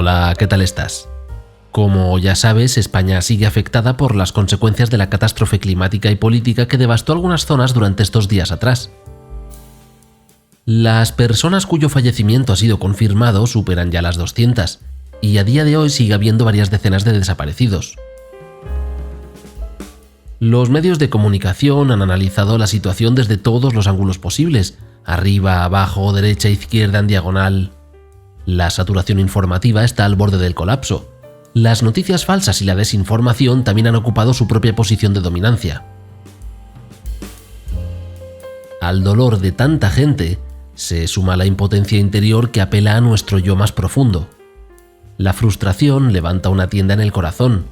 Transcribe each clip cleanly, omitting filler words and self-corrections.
Hola, ¿qué tal estás? Como ya sabes, España sigue afectada por las consecuencias de la catástrofe climática y política que devastó algunas zonas durante estos días atrás. Las personas cuyo fallecimiento ha sido confirmado superan ya las 200, y a día de hoy sigue habiendo varias decenas de desaparecidos. Los medios de comunicación han analizado la situación desde todos los ángulos posibles, arriba, abajo, derecha, izquierda, en diagonal. La saturación informativa está al borde del colapso. Las noticias falsas y la desinformación también han ocupado su propia posición de dominancia. Al dolor de tanta gente se suma la impotencia interior que apela a nuestro yo más profundo. La frustración levanta una tienda en el corazón,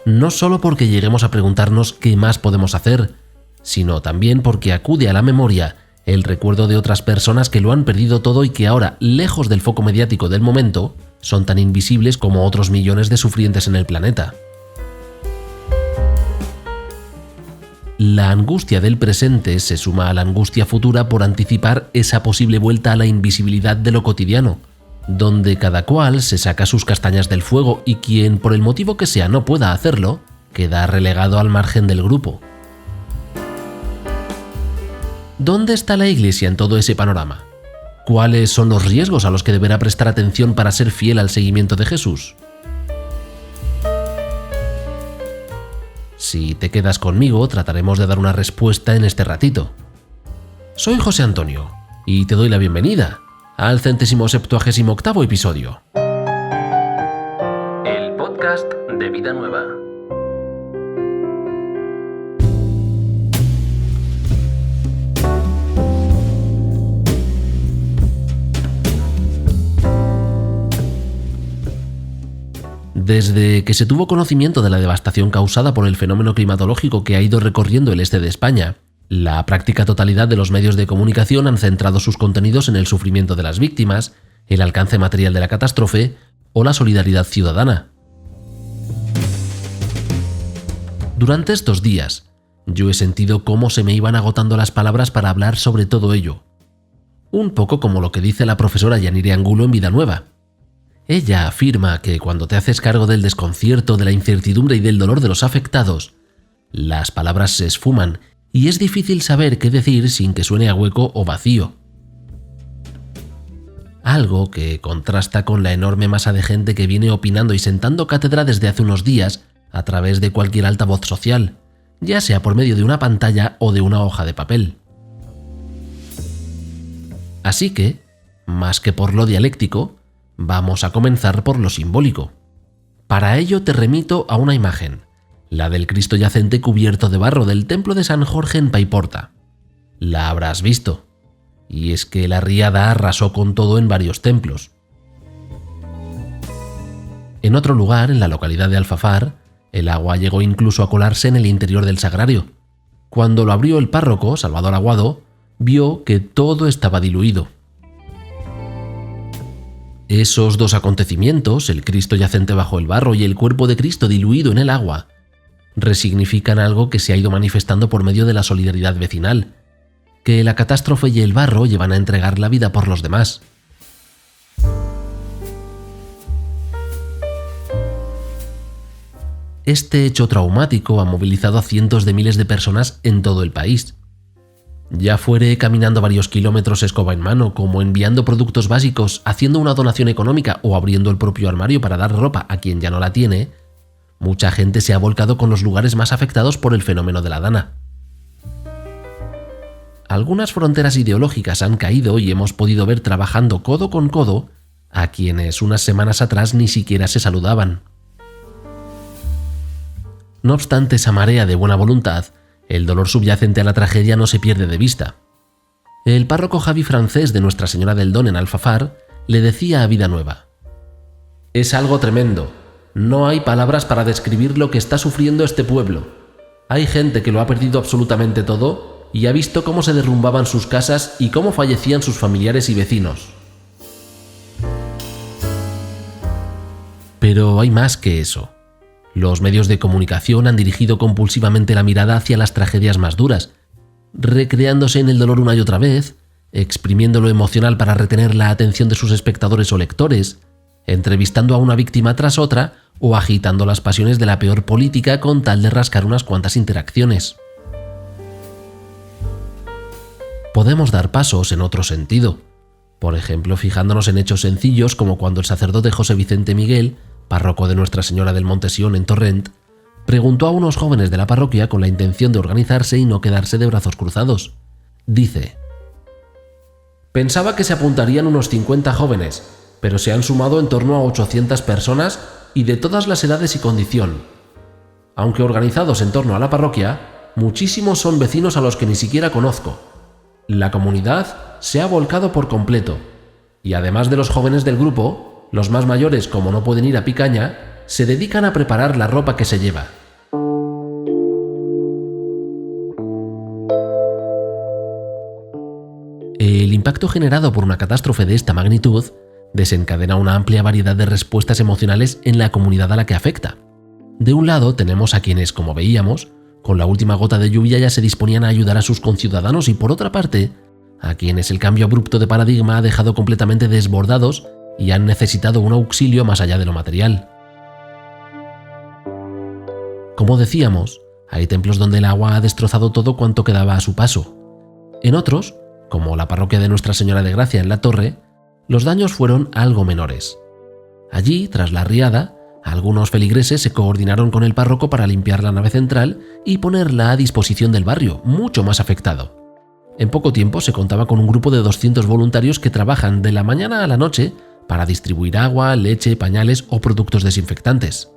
no solo porque lleguemos a preguntarnos qué más podemos hacer, sino también porque acude a la memoria el recuerdo de otras personas que lo han perdido todo y que ahora, lejos del foco mediático del momento, son tan invisibles como otros millones de sufrientes en el planeta. La angustia del presente se suma a la angustia futura por anticipar esa posible vuelta a la invisibilidad de lo cotidiano, donde cada cual se saca sus castañas del fuego y quien, por el motivo que sea, no pueda hacerlo, queda relegado al margen del grupo. ¿Dónde está la Iglesia en todo ese panorama? ¿Cuáles son los riesgos a los que deberá prestar atención para ser fiel al seguimiento de Jesús? Si te quedas conmigo, trataremos de dar una respuesta en este ratito. Soy José Antonio, y te doy la bienvenida al 178º episodio. El podcast de Vida Nueva. Desde que se tuvo conocimiento de la devastación causada por el fenómeno climatológico que ha ido recorriendo el este de España, la práctica totalidad de los medios de comunicación han centrado sus contenidos en el sufrimiento de las víctimas, el alcance material de la catástrofe o la solidaridad ciudadana. Durante estos días, yo he sentido cómo se me iban agotando las palabras para hablar sobre todo ello. Un poco como lo que dice la profesora Yanire Angulo en Vida Nueva. Ella afirma que cuando te haces cargo del desconcierto, de la incertidumbre y del dolor de los afectados, las palabras se esfuman y es difícil saber qué decir sin que suene a hueco o vacío. Algo que contrasta con la enorme masa de gente que viene opinando y sentando cátedra desde hace unos días a través de cualquier altavoz social, ya sea por medio de una pantalla o de una hoja de papel. Así que, más que por lo dialéctico, vamos a comenzar por lo simbólico. Para ello te remito a una imagen, la del Cristo yacente cubierto de barro del templo de San Jorge en Paiporta. La habrás visto, y es que la riada arrasó con todo en varios templos. En otro lugar, en la localidad de Alfafar, el agua llegó incluso a colarse en el interior del sagrario. Cuando lo abrió el párroco, Salvador Aguado, vio que todo estaba diluido. Esos dos acontecimientos, el Cristo yacente bajo el barro y el cuerpo de Cristo diluido en el agua, resignifican algo que se ha ido manifestando por medio de la solidaridad vecinal, que la catástrofe y el barro llevan a entregar la vida por los demás. Este hecho traumático ha movilizado a cientos de miles de personas en todo el país. Ya fuere caminando varios kilómetros escoba en mano, como enviando productos básicos, haciendo una donación económica o abriendo el propio armario para dar ropa a quien ya no la tiene, mucha gente se ha volcado con los lugares más afectados por el fenómeno de la Dana. Algunas fronteras ideológicas han caído y hemos podido ver trabajando codo con codo a quienes unas semanas atrás ni siquiera se saludaban. No obstante esa marea de buena voluntad, el dolor subyacente a la tragedia no se pierde de vista. El párroco Javi Francés de Nuestra Señora del Don en Alfafar le decía a Vida Nueva: «Es algo tremendo. No hay palabras para describir lo que está sufriendo este pueblo. Hay gente que lo ha perdido absolutamente todo y ha visto cómo se derrumbaban sus casas y cómo fallecían sus familiares y vecinos. Pero hay más que eso. Los medios de comunicación han dirigido compulsivamente la mirada hacia las tragedias más duras, recreándose en el dolor una y otra vez, exprimiendo lo emocional para retener la atención de sus espectadores o lectores, entrevistando a una víctima tras otra o agitando las pasiones de la peor política con tal de rascar unas cuantas interacciones. Podemos dar pasos en otro sentido, por ejemplo fijándonos en hechos sencillos como cuando el sacerdote José Vicente Miguel, párroco de Nuestra Señora del Monte Sion en Torrent, preguntó a unos jóvenes de la parroquia con la intención de organizarse y no quedarse de brazos cruzados. Dice: «Pensaba que se apuntarían unos 50 jóvenes, pero se han sumado en torno a 800 personas y de todas las edades y condición. Aunque organizados en torno a la parroquia, muchísimos son vecinos a los que ni siquiera conozco. La comunidad se ha volcado por completo, y además de los jóvenes del grupo, los más mayores, como no pueden ir a Picaña, se dedican a preparar la ropa que se lleva». El impacto generado por una catástrofe de esta magnitud desencadena una amplia variedad de respuestas emocionales en la comunidad a la que afecta. De un lado tenemos a quienes, como veíamos, con la última gota de lluvia ya se disponían a ayudar a sus conciudadanos, y por otra parte, a quienes el cambio abrupto de paradigma ha dejado completamente desbordados y han necesitado un auxilio más allá de lo material. Como decíamos, hay templos donde el agua ha destrozado todo cuanto quedaba a su paso. En otros, como la parroquia de Nuestra Señora de Gracia en La Torre, los daños fueron algo menores. Allí, tras la riada, algunos feligreses se coordinaron con el párroco para limpiar la nave central y ponerla a disposición del barrio, mucho más afectado. En poco tiempo se contaba con un grupo de 200 voluntarios que trabajan de la mañana a la noche para distribuir agua, leche, pañales o productos desinfectantes.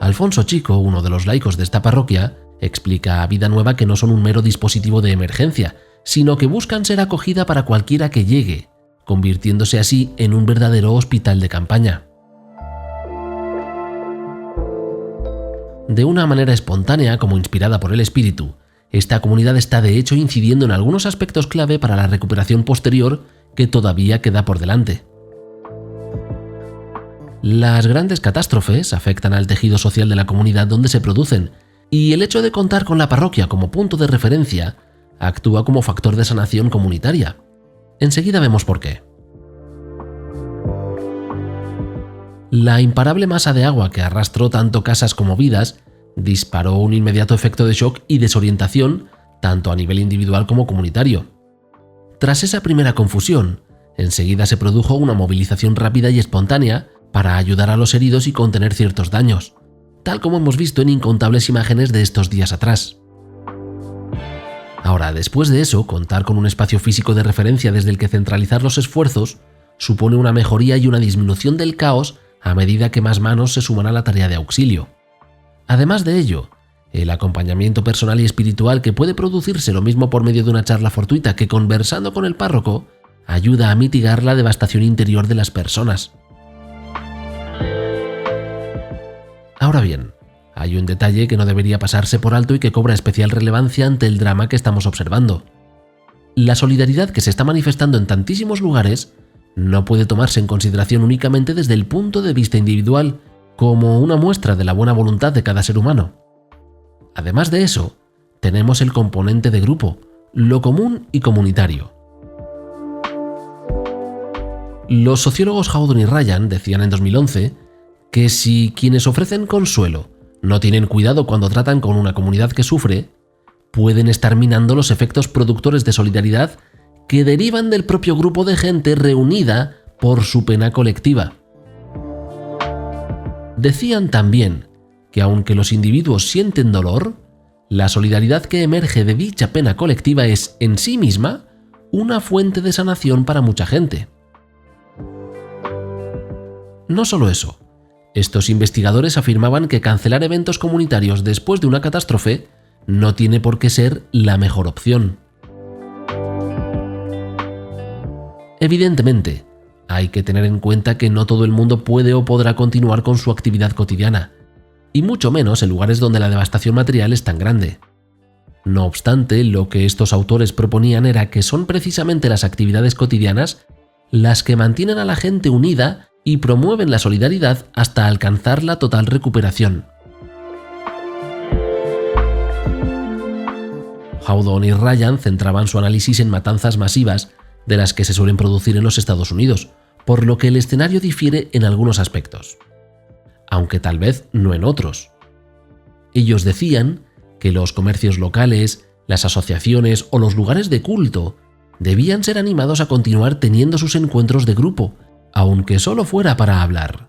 Alfonso Chico, uno de los laicos de esta parroquia, explica a Vida Nueva que no son un mero dispositivo de emergencia, sino que buscan ser acogida para cualquiera que llegue, convirtiéndose así en un verdadero hospital de campaña. De una manera espontánea, como inspirada por el espíritu, esta comunidad está de hecho incidiendo en algunos aspectos clave para la recuperación posterior que todavía queda por delante. Las grandes catástrofes afectan al tejido social de la comunidad donde se producen, y el hecho de contar con la parroquia como punto de referencia actúa como factor de sanación comunitaria. Enseguida vemos por qué. La imparable masa de agua que arrastró tanto casas como vidas disparó un inmediato efecto de shock y desorientación tanto a nivel individual como comunitario. Tras esa primera confusión, enseguida se produjo una movilización rápida y espontánea para ayudar a los heridos y contener ciertos daños, tal como hemos visto en incontables imágenes de estos días atrás. Ahora, después de eso, contar con un espacio físico de referencia desde el que centralizar los esfuerzos supone una mejoría y una disminución del caos a medida que más manos se suman a la tarea de auxilio. Además de ello, el acompañamiento personal y espiritual que puede producirse lo mismo por medio de una charla fortuita que conversando con el párroco ayuda a mitigar la devastación interior de las personas. Ahora bien, hay un detalle que no debería pasarse por alto y que cobra especial relevancia ante el drama que estamos observando. La solidaridad que se está manifestando en tantísimos lugares no puede tomarse en consideración únicamente desde el punto de vista individual, como una muestra de la buena voluntad de cada ser humano. Además de eso, tenemos el componente de grupo, lo común y comunitario. Los sociólogos Hawdon y Ryan decían en 2011 que si quienes ofrecen consuelo no tienen cuidado cuando tratan con una comunidad que sufre, pueden estar minando los efectos productores de solidaridad que derivan del propio grupo de gente reunida por su pena colectiva. Decían también que aunque los individuos sienten dolor, la solidaridad que emerge de dicha pena colectiva es en sí misma una fuente de sanación para mucha gente. No solo eso, estos investigadores afirmaban que cancelar eventos comunitarios después de una catástrofe no tiene por qué ser la mejor opción. Evidentemente, hay que tener en cuenta que no todo el mundo puede o podrá continuar con su actividad cotidiana, y mucho menos en lugares donde la devastación material es tan grande. No obstante, lo que estos autores proponían era que son precisamente las actividades cotidianas las que mantienen a la gente unida y promueven la solidaridad hasta alcanzar la total recuperación. Hawdon y Ryan centraban su análisis en matanzas masivas de las que se suelen producir en los Estados Unidos, por lo que el escenario difiere en algunos aspectos, aunque tal vez no en otros. Ellos decían que los comercios locales, las asociaciones o los lugares de culto debían ser animados a continuar teniendo sus encuentros de grupo, aunque solo fuera para hablar.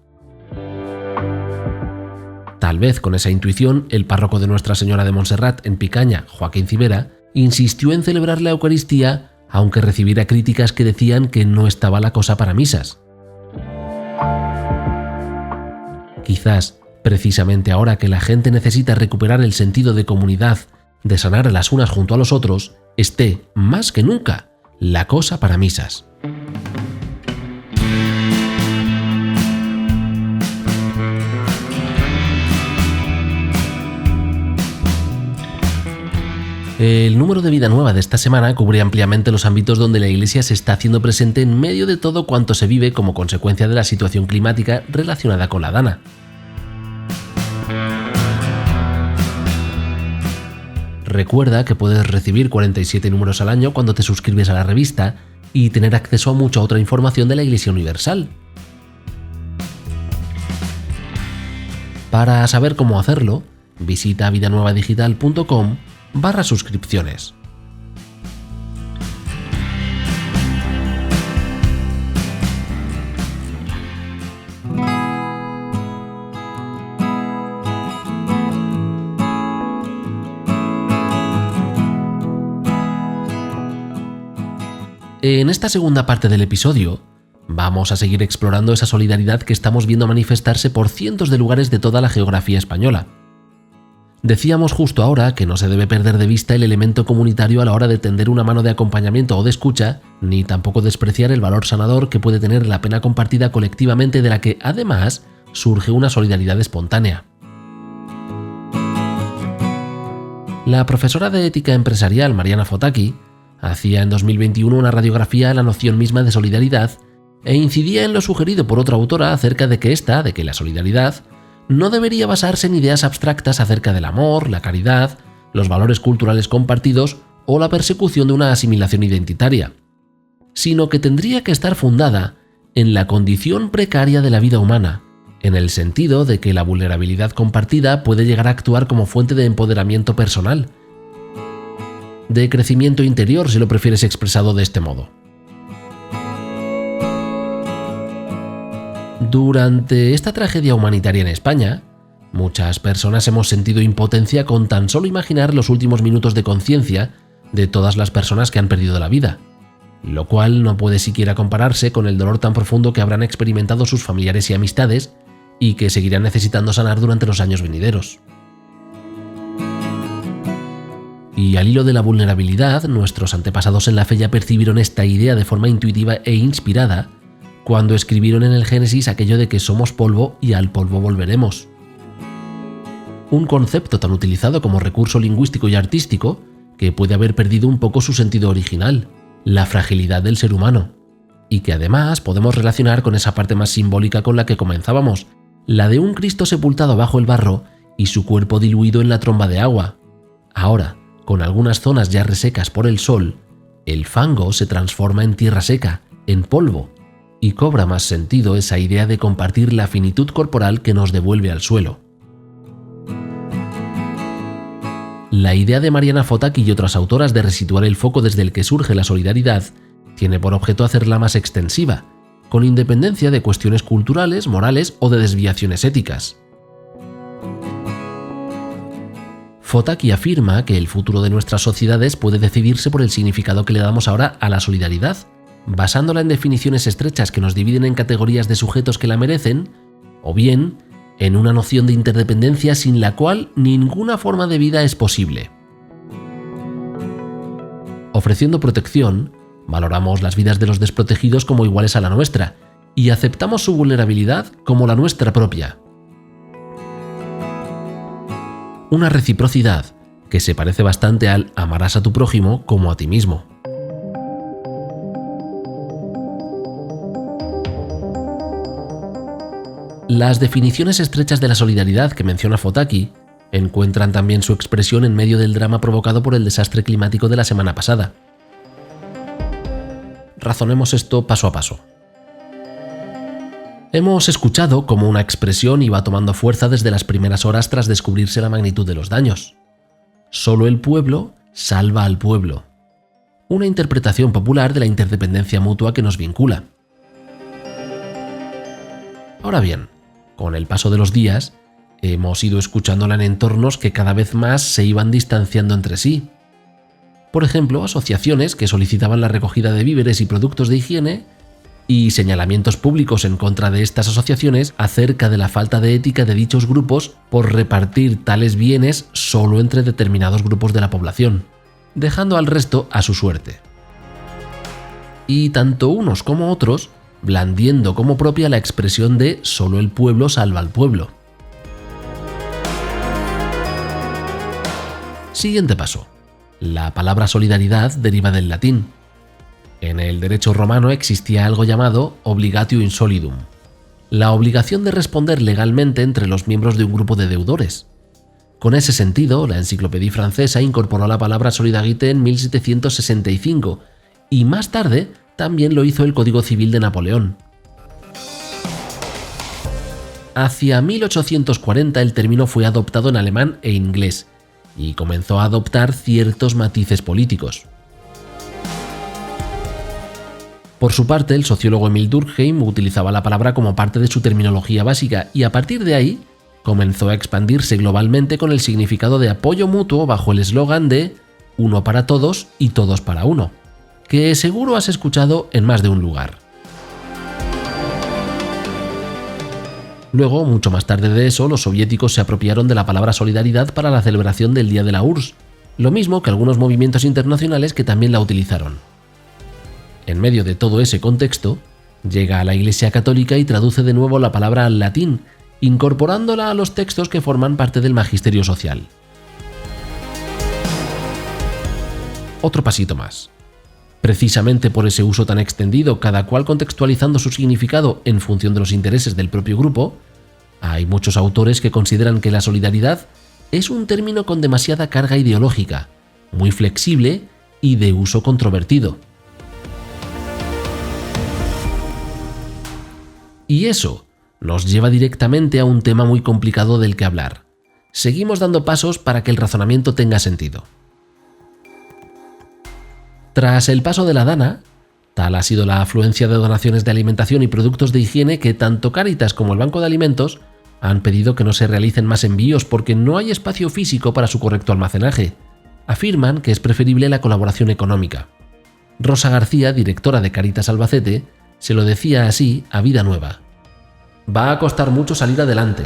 Tal vez con esa intuición, el párroco de Nuestra Señora de Montserrat en Picaña, Joaquín Civera, insistió en celebrar la Eucaristía, aunque recibiera críticas que decían que no estaba la cosa para misas. Quizás, precisamente ahora que la gente necesita recuperar el sentido de comunidad, de sanar a las unas junto a los otros, esté, más que nunca, la cosa para misas. El número de Vida Nueva de esta semana cubre ampliamente los ámbitos donde la Iglesia se está haciendo presente en medio de todo cuanto se vive como consecuencia de la situación climática relacionada con la dana. Recuerda que puedes recibir 47 números al año cuando te suscribes a la revista y tener acceso a mucha otra información de la Iglesia Universal. Para saber cómo hacerlo, visita vidanuevadigital.com/suscripciones. En esta segunda parte del episodio, vamos a seguir explorando esa solidaridad que estamos viendo manifestarse por cientos de lugares de toda la geografía española. Decíamos justo ahora que no se debe perder de vista el elemento comunitario a la hora de tender una mano de acompañamiento o de escucha, ni tampoco despreciar el valor sanador que puede tener la pena compartida colectivamente, de la que, además, surge una solidaridad espontánea. La profesora de ética empresarial Mariana Fottacchi hacía en 2021 una radiografía a la noción misma de solidaridad e incidía en lo sugerido por otra autora acerca de que la solidaridad no debería basarse en ideas abstractas acerca del amor, la caridad, los valores culturales compartidos o la persecución de una asimilación identitaria, sino que tendría que estar fundada en la condición precaria de la vida humana, en el sentido de que la vulnerabilidad compartida puede llegar a actuar como fuente de empoderamiento personal, de crecimiento interior, si lo prefieres expresado de este modo. Durante esta tragedia humanitaria en España, muchas personas hemos sentido impotencia con tan solo imaginar los últimos minutos de conciencia de todas las personas que han perdido la vida, lo cual no puede siquiera compararse con el dolor tan profundo que habrán experimentado sus familiares y amistades y que seguirán necesitando sanar durante los años venideros. Y al hilo de la vulnerabilidad, nuestros antepasados en la fe ya percibieron esta idea de forma intuitiva e inspirada cuando escribieron en el Génesis aquello de que somos polvo y al polvo volveremos. Un concepto tan utilizado como recurso lingüístico y artístico que puede haber perdido un poco su sentido original, la fragilidad del ser humano, y que además podemos relacionar con esa parte más simbólica con la que comenzábamos, la de un Cristo sepultado bajo el barro y su cuerpo diluido en la tromba de agua. Ahora, con algunas zonas ya resecas por el sol, el fango se transforma en tierra seca, en polvo, y cobra más sentido esa idea de compartir la finitud corporal que nos devuelve al suelo. La idea de Mariana Fottacchi y otras autoras de resituar el foco desde el que surge la solidaridad tiene por objeto hacerla más extensiva, con independencia de cuestiones culturales, morales o de desviaciones éticas. Fottacchi afirma que el futuro de nuestras sociedades puede decidirse por el significado que le damos ahora a la solidaridad, basándola en definiciones estrechas que nos dividen en categorías de sujetos que la merecen, o bien en una noción de interdependencia sin la cual ninguna forma de vida es posible. Ofreciendo protección, valoramos las vidas de los desprotegidos como iguales a la nuestra y aceptamos su vulnerabilidad como la nuestra propia. Una reciprocidad que se parece bastante al amarás a tu prójimo como a ti mismo. Las definiciones estrechas de la solidaridad que menciona Fottacchi encuentran también su expresión en medio del drama provocado por el desastre climático de la semana pasada. razonemos esto paso a paso. Hemos escuchado cómo una expresión iba tomando fuerza desde las primeras horas tras descubrirse la magnitud de los daños. Solo el pueblo salva al pueblo. Una interpretación popular de la interdependencia mutua que nos vincula. Ahora bien, con el paso de los días, hemos ido escuchándola en entornos que cada vez más se iban distanciando entre sí. Por ejemplo, asociaciones que solicitaban la recogida de víveres y productos de higiene y señalamientos públicos en contra de estas asociaciones acerca de la falta de ética de dichos grupos por repartir tales bienes solo entre determinados grupos de la población, dejando al resto a su suerte. Y tanto unos como otros blandiendo como propia la expresión de solo el pueblo salva al pueblo. Siguiente paso. La palabra solidaridad deriva del latín. En el derecho romano existía algo llamado obligatio insolidum, la obligación de responder legalmente entre los miembros de un grupo de deudores. Con ese sentido, la Enciclopedia francesa incorporó la palabra solidarité en 1765 y más tarde también lo hizo el Código Civil de Napoleón. Hacia 1840 el término fue adoptado en alemán e inglés y comenzó a adoptar ciertos matices políticos. Por su parte, el sociólogo Emil Durkheim utilizaba la palabra como parte de su terminología básica y a partir de ahí comenzó a expandirse globalmente con el significado de apoyo mutuo bajo el eslogan de uno para todos y todos para uno, que seguro has escuchado en más de un lugar. Luego, mucho más tarde de eso, los soviéticos se apropiaron de la palabra solidaridad para la celebración del Día de la URSS, lo mismo que algunos movimientos internacionales que también la utilizaron. En medio de todo ese contexto, llega a la Iglesia Católica y traduce de nuevo la palabra al latín, incorporándola a los textos que forman parte del magisterio social. Otro pasito más. Precisamente por ese uso tan extendido, cada cual contextualizando su significado en función de los intereses del propio grupo, hay muchos autores que consideran que la solidaridad es un término con demasiada carga ideológica, muy flexible y de uso controvertido. Y eso nos lleva directamente a un tema muy complicado del que hablar. Seguimos dando pasos para que el razonamiento tenga sentido. Tras el paso de la Dana, tal ha sido la afluencia de donaciones de alimentación y productos de higiene que tanto Cáritas como el Banco de Alimentos han pedido que no se realicen más envíos porque no hay espacio físico para su correcto almacenaje. Afirman que es preferible la colaboración económica. Rosa García, directora de Cáritas Albacete, se lo decía así a Vida Nueva. Va a costar mucho salir adelante.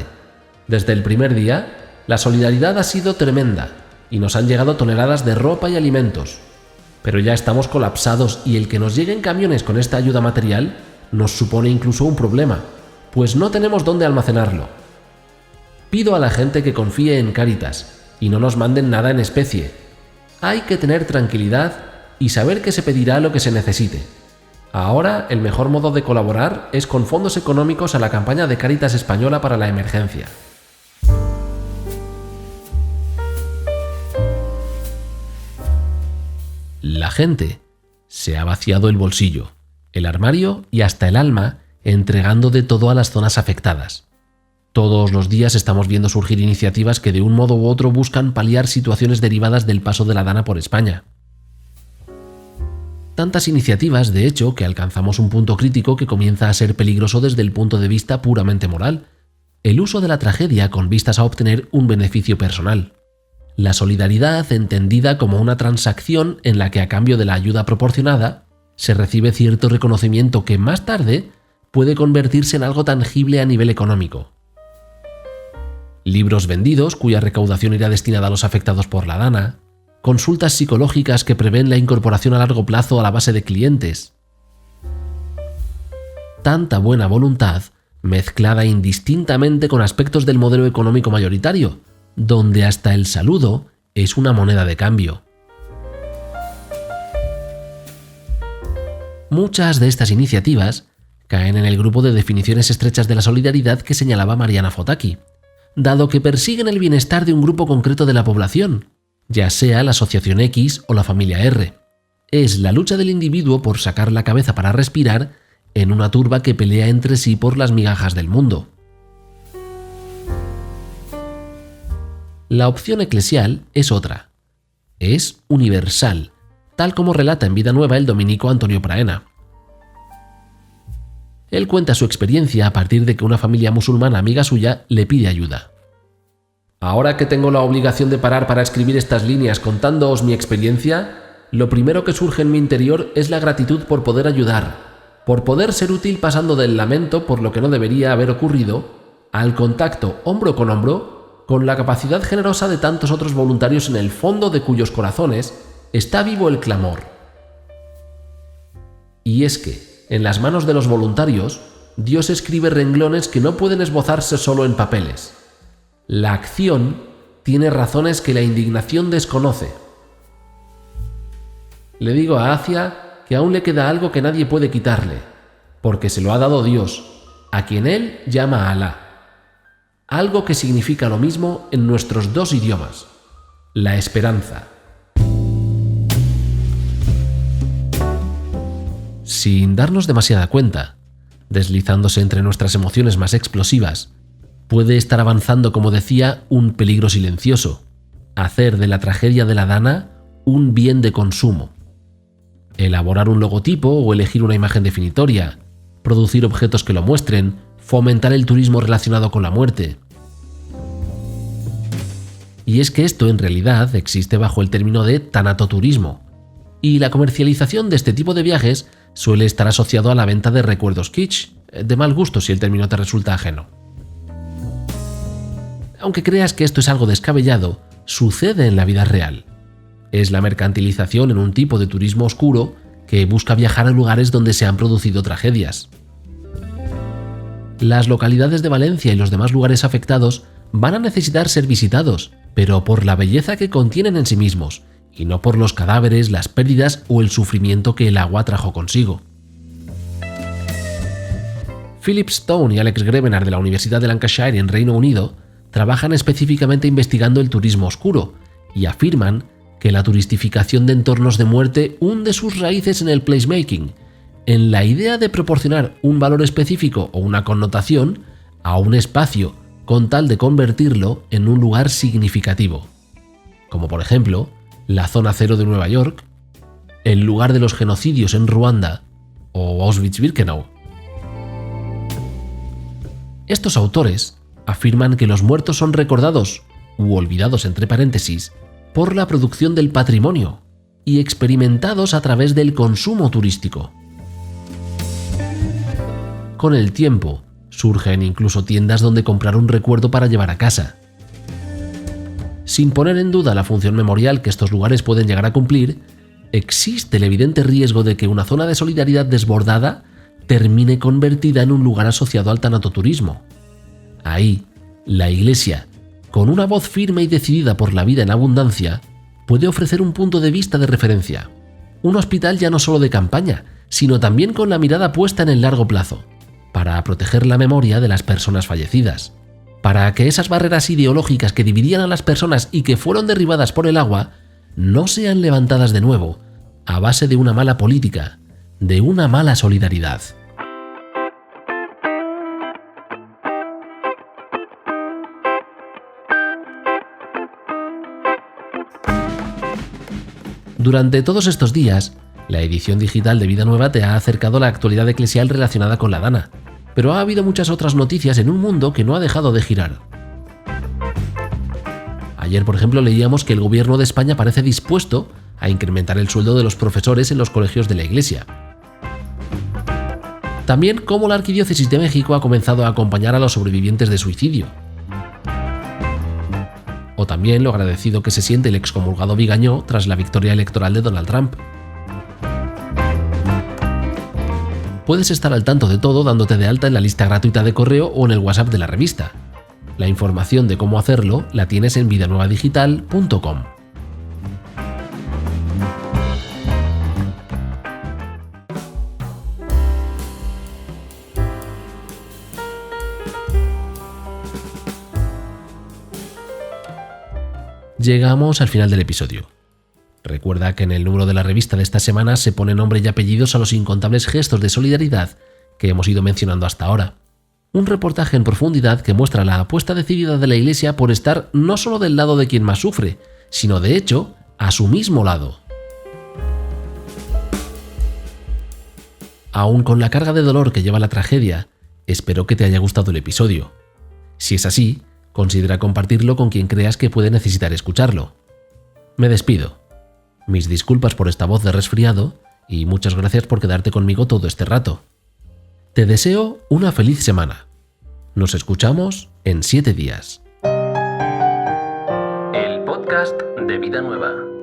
Desde el primer día, la solidaridad ha sido tremenda y nos han llegado toneladas de ropa y alimentos. Pero ya estamos colapsados y el que nos lleguen camiones con esta ayuda material nos supone incluso un problema, pues no tenemos dónde almacenarlo. Pido a la gente que confíe en Cáritas y no nos manden nada en especie. Hay que tener tranquilidad y saber que se pedirá lo que se necesite. Ahora, el mejor modo de colaborar es con fondos económicos a la campaña de Cáritas Española para la emergencia. La gente se ha vaciado el bolsillo, el armario y hasta el alma, entregando de todo a las zonas afectadas. Todos los días estamos viendo surgir iniciativas que de un modo u otro buscan paliar situaciones derivadas del paso de la Dana por España. Tantas iniciativas, de hecho, que alcanzamos un punto crítico que comienza a ser peligroso desde el punto de vista puramente moral: el uso de la tragedia con vistas a obtener un beneficio personal. La solidaridad entendida como una transacción en la que a cambio de la ayuda proporcionada se recibe cierto reconocimiento que más tarde puede convertirse en algo tangible a nivel económico. Libros vendidos cuya recaudación irá destinada a los afectados por la Dana, consultas psicológicas que prevén la incorporación a largo plazo a la base de clientes. Tanta buena voluntad mezclada indistintamente con aspectos del modelo económico mayoritario, donde hasta el saludo es una moneda de cambio. Muchas de estas iniciativas caen en el grupo de definiciones estrechas de la solidaridad que señalaba Mariana Fotaki, dado que persiguen el bienestar de un grupo concreto de la población, ya sea la asociación X o la familia R. Es la lucha del individuo por sacar la cabeza para respirar en una turba que pelea entre sí por las migajas del mundo. La opción eclesial es otra. Es universal, tal como relata en Vida Nueva el dominico Antonio Praena. Él cuenta su experiencia a partir de que una familia musulmana amiga suya le pide ayuda. Ahora que tengo la obligación de parar para escribir estas líneas contándoos mi experiencia, lo primero que surge en mi interior es la gratitud por poder ayudar, por poder ser útil pasando del lamento por lo que no debería haber ocurrido, al contacto hombro con la capacidad generosa de tantos otros voluntarios en el fondo de cuyos corazones está vivo el clamor. Y es que, en las manos de los voluntarios, Dios escribe renglones que no pueden esbozarse solo en papeles. La acción tiene razones que la indignación desconoce. Le digo a Acia que aún le queda algo que nadie puede quitarle, porque se lo ha dado Dios, a quien él llama Alá. Algo que significa lo mismo en nuestros dos idiomas: la esperanza. Sin darnos demasiada cuenta, deslizándose entre nuestras emociones más explosivas, puede estar avanzando, como decía, un peligro silencioso: hacer de la tragedia de la Dana un bien de consumo. Elaborar un logotipo o elegir una imagen definitoria, producir objetos que lo muestren, fomentar el turismo relacionado con la muerte. Y es que esto en realidad existe bajo el término de tanatoturismo, y la comercialización de este tipo de viajes suele estar asociado a la venta de recuerdos kitsch, de mal gusto si el término te resulta ajeno. Aunque creas que esto es algo descabellado, sucede en la vida real. Es la mercantilización en un tipo de turismo oscuro que busca viajar a lugares donde se han producido tragedias. Las localidades de Valencia y los demás lugares afectados van a necesitar ser visitados, pero por la belleza que contienen en sí mismos, y no por los cadáveres, las pérdidas o el sufrimiento que el agua trajo consigo. Philip Stone y Alex Grevenar de la Universidad de Lancashire en Reino Unido trabajan específicamente investigando el turismo oscuro y afirman que la turistificación de entornos de muerte hunde sus raíces en el placemaking, en la idea de proporcionar un valor específico o una connotación a un espacio con tal de convertirlo en un lugar significativo, como por ejemplo la Zona Cero de Nueva York, el lugar de los genocidios en Ruanda o Auschwitz-Birkenau. Estos autores afirman que los muertos son recordados, u olvidados entre paréntesis, por la producción del patrimonio y experimentados a través del consumo turístico. Con el tiempo, surgen incluso tiendas donde comprar un recuerdo para llevar a casa. Sin poner en duda la función memorial que estos lugares pueden llegar a cumplir, existe el evidente riesgo de que una zona de solidaridad desbordada termine convertida en un lugar asociado al tanatoturismo. Ahí, la Iglesia, con una voz firme y decidida por la vida en abundancia, puede ofrecer un punto de vista de referencia. Un hospital ya no solo de campaña, sino también con la mirada puesta en el largo plazo, para proteger la memoria de las personas fallecidas, para que esas barreras ideológicas que dividían a las personas y que fueron derribadas por el agua no sean levantadas de nuevo, a base de una mala política, de una mala solidaridad. Durante todos estos días, la edición digital de Vida Nueva te ha acercado a la actualidad eclesial relacionada con la Dana, pero ha habido muchas otras noticias en un mundo que no ha dejado de girar. Ayer, por ejemplo, leíamos que el gobierno de España parece dispuesto a incrementar el sueldo de los profesores en los colegios de la Iglesia. También cómo la Arquidiócesis de México ha comenzado a acompañar a los sobrevivientes de suicidio. O también lo agradecido que se siente el excomulgado Vigañó tras la victoria electoral de Donald Trump. Puedes estar al tanto de todo dándote de alta en la lista gratuita de correo o en el WhatsApp de la revista. La información de cómo hacerlo la tienes en vidanuevadigital.com. Llegamos al final del episodio. Recuerda que en el número de la revista de esta semana se pone nombre y apellidos a los incontables gestos de solidaridad que hemos ido mencionando hasta ahora. Un reportaje en profundidad que muestra la apuesta decidida de la Iglesia por estar no solo del lado de quien más sufre, sino de hecho a su mismo lado. Aún con la carga de dolor que lleva la tragedia, espero que te haya gustado el episodio. Si es así, considera compartirlo con quien creas que puede necesitar escucharlo. Me despido. Mis disculpas por esta voz de resfriado y muchas gracias por quedarte conmigo todo este rato. Te deseo una feliz semana. Nos escuchamos en 7 días. El podcast de Vida Nueva.